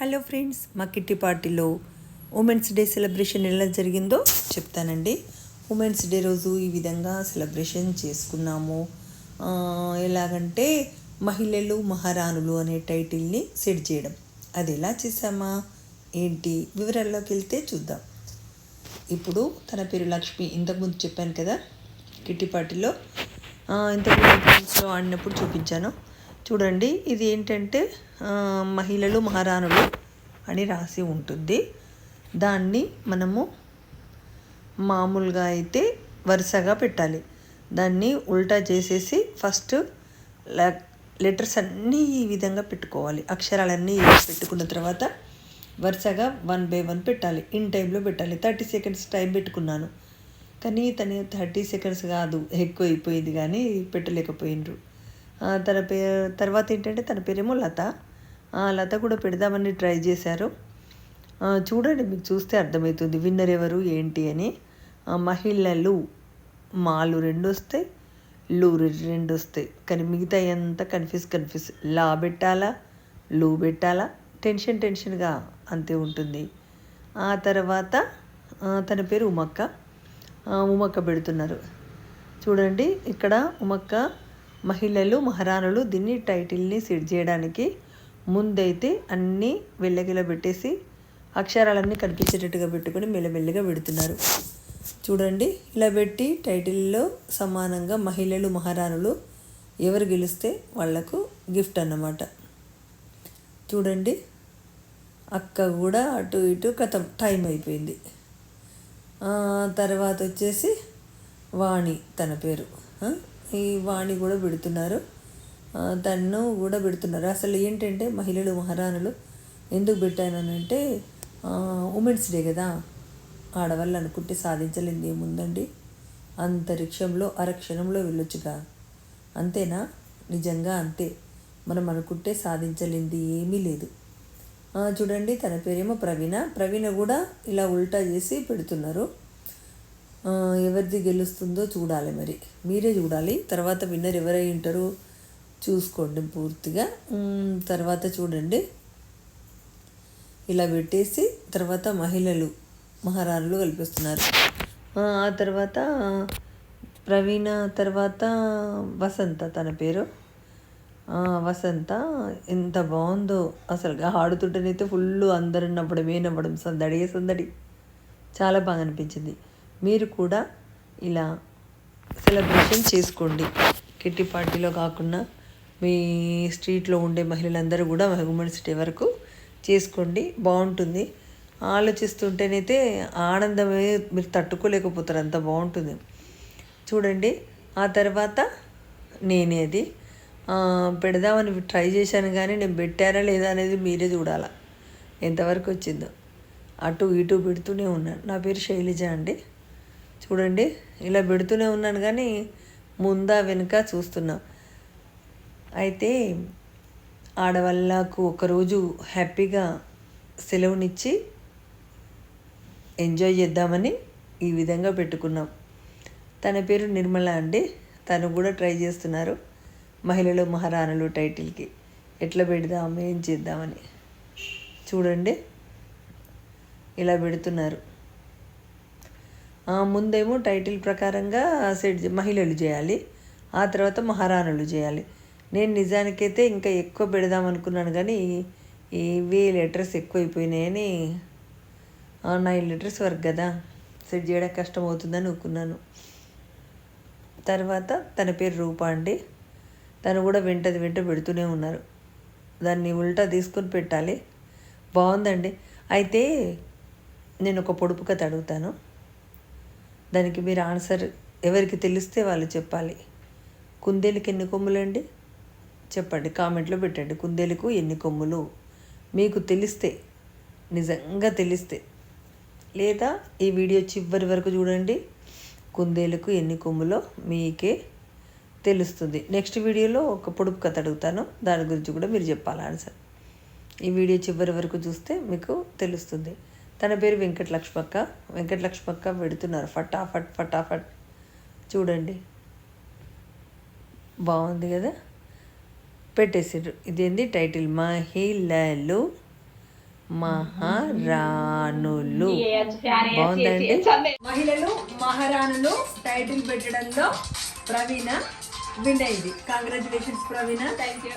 Hello friends, మా kitty పార్టీలో women's day celebration ఎలా జరిగిందో చెప్తానండి. ఉమెన్స్ డే రోజు ఈ విధంగా సెలబ్రేషన్ చేసుకున్నాము. ఎలాగంటే మహిళలు మహారాణులు అనే టైటిల్ని సెట్ చేయడం. అది ఎలా చేసామా ఏంటి వివరాల్లోకి వెళ్తే చూద్దాం. ఇప్పుడు తన పేరు లక్ష్మి. ఇంతకుముందు చెప్పాను కదా, కిట్టి పార్టీలో ఇంతకుముందు ఆడినప్పుడు చూపించాను. చూడండి, ఇది ఏంటంటే మహిళలు మహారాణులు అని రాసి ఉంటుంది. దాన్ని మనము మామూలుగా అయితే వరుసగా పెట్టాలి. దాన్ని ఉల్టా చేసేసి ఫస్ట్ లెటర్స్ అన్నీ ఈ విధంగా పెట్టుకోవాలి. అక్షరాలన్నీ పెట్టుకున్న తర్వాత వరుసగా 1 by 1 పెట్టాలి. ఇన్ టైంలో పెట్టాలి. 30 seconds టైం పెట్టుకున్నాను, కానీ తను 30 seconds కాదు, ఎక్కువ అయిపోయింది, కానీ పెట్టలేకపోయినరు. తర్వాత ఏంటంటే తన పేరేమో లత. లత కూడా పెడదామని ట్రై చేశారు. చూడండి, మీకు చూస్తే అర్థమవుతుంది విన్నర్ ఎవరు ఏంటి అని. మహిళలు మాలు 2 వస్తాయి, లు 2 వస్తాయి, కానీ మిగతా అంతా కన్ఫ్యూజ్. లా పెట్టాలా, లు పెట్టాలా, టెన్షన్గా అంతే ఉంటుంది. ఆ తర్వాత తన పేరు ఉమక్క పెడుతున్నారు. చూడండి, ఇక్కడ ఉమక్క మహిళలు మహారాణులు. దీన్ని టైటిల్ని సెట్ చేయడానికి ముందైతే అన్నీ వెళ్ళగిలా పెట్టేసి అక్షరాలన్నీ కనిపించేటట్టుగా పెట్టుకొని మెల్లమెల్లగా పెడుతున్నారు. చూడండి, ఇలా పెట్టి టైటిల్లో సమానంగా మహిళలు మహారాణులు ఎవరు గెలిస్తే వాళ్లకు గిఫ్ట్ అన్నమాట. చూడండి, అక్క కూడా అటు ఇటు టైం అయిపోయింది. తర్వాత వచ్చేసి వాణి తన పేరు. ఈ వాణి కూడా పెడుతున్నారు, తను కూడా పెడుతున్నారు. అసలు ఏంటంటే మహిళలు మహారాణులు ఎందుకు పెట్టానంటే ఉమెన్స్ డే కదా, ఆడవాళ్ళు అనుకుంటే సాధించలేనిది ఏముందండి. అంతరిక్షంలో అరక్షణంలో వెళ్ళొచ్చుగా, అంతేనా? నిజంగా అంతే. మనం అనుకుంటే సాధించలేనిది ఏమీ లేదు. చూడండి, తన పేరేమో ప్రవీణ కూడా ఇలా ఉల్టా చేసి పెడుతున్నారు. ఎవరిది గెలుస్తుందో చూడాలి, మరి మీరే చూడాలి. తర్వాత విన్నర్ ఎవరై ఉంటారో చూసుకోండి పూర్తిగా. తర్వాత చూడండి, ఇలా పెట్టేసి తర్వాత మహిళలు మహారాణులు కల్పిస్తున్నారు. ఆ తర్వాత ప్రవీణ తర్వాత వసంత తన పేరు. వసంత ఎంత బాగుందో అసలు. ఆడుతుంటేనైతే ఫుల్ అందరూ నవ్వడం సందడి చాలా బాగా అనిపించింది. మీరు కూడా ఇలా సెలబ్రేషన్ చేసుకోండి. కిట్టి పార్టీలో కాకుండా మీ స్ట్రీట్లో ఉండే మహిళలందరూ కూడా ఉమెన్స్ డే వరకు చేసుకోండి, బాగుంటుంది. ఆలోచిస్తుంటేనైతే ఆనందమే మీరు తట్టుకోలేకపోతారు, అంత బాగుంటుంది. చూడండి, ఆ తర్వాత నేనే అది పెడదామని ట్రై చేశాను, కానీ నేను పెట్టారా లేదా అనేది మీరే చూడాలా ఎంతవరకు వచ్చిందో. అటు ఇటు పెడుతూనే ఉన్నాను. నా పేరు శైలజ అండి. చూడండి, ఇలా పెడుతూనే ఉన్నాను, కానీ ముందా వెనుక చూస్తున్నా. అయితే ఆడవాళ్ళకు ఒకరోజు హ్యాపీగా సెలవునిచ్చి ఎంజాయ్ చేద్దామని ఈ విధంగా పెట్టుకున్నాం. తన పేరు నిర్మల అండి. తను కూడా ట్రై చేస్తున్నారు మహిళలు మహారాణులు టైటిల్కి ఎట్లా పెడదాము, ఏం చేద్దామని. చూడండి, ఇలా పెడుతున్నారు. ముందేమో టైటిల్ ప్రకారంగా మహిళలు చేయాలి, ఆ తర్వాత మహారాణులు చేయాలి. నేను నిజానికైతే ఇంకా ఎక్కువ పెడదాం అనుకున్నాను, కానీ ఇవే లెటర్స్ ఎక్కువైపోయినాయని 9 letters వరకు కదా సెట్ చేయడానికి కష్టం అవుతుందని అనుకున్నాను. తర్వాత తన పేరు రూప అండి. తను కూడా వెంట పెడుతూనే ఉన్నారు. దాన్ని ఉల్టా తీసుకొని పెట్టాలి. బాగుందండి. అయితే నేను ఒక పొడుపు కథ అడుగుతాను, దానికి మీరు ఆన్సర్ ఎవరికి తెలిస్తే వాళ్ళు చెప్పాలి. కుందేలుకి ఎన్ని కొమ్ములండి? చెప్పండి, కామెంట్లో పెట్టండి. కుందేలుకు ఎన్ని కొమ్ములు మీకు తెలిస్తే, నిజంగా తెలిస్తే, లేదా ఈ వీడియో చివరి వరకు చూడండి. కుందేలుకు ఎన్ని కొమ్ములో మీకే తెలుస్తుంది. నెక్స్ట్ వీడియోలో ఒక పొడుపు కథ అడుగుతాను, దాని గురించి కూడా మీరు చెప్పాలి ఆన్సర్. ఈ వీడియో చివరి వరకు చూస్తే మీకు తెలుస్తుంది. తన పేరు వెంకటలక్ష్మక్క పెడుతున్నారు. ఫటాఫట్ చూడండి, బాగుంది కదా, పెట్టేసారు. ఇదేంది టైటిల్, మహిళలు మహారాణులు. బాగుందండి. మహిళలు మహారాణులు టైటిల్ పెట్టడంలో ప్రవీణ విన్ అయింది. Congratulations Praveena. Thank you.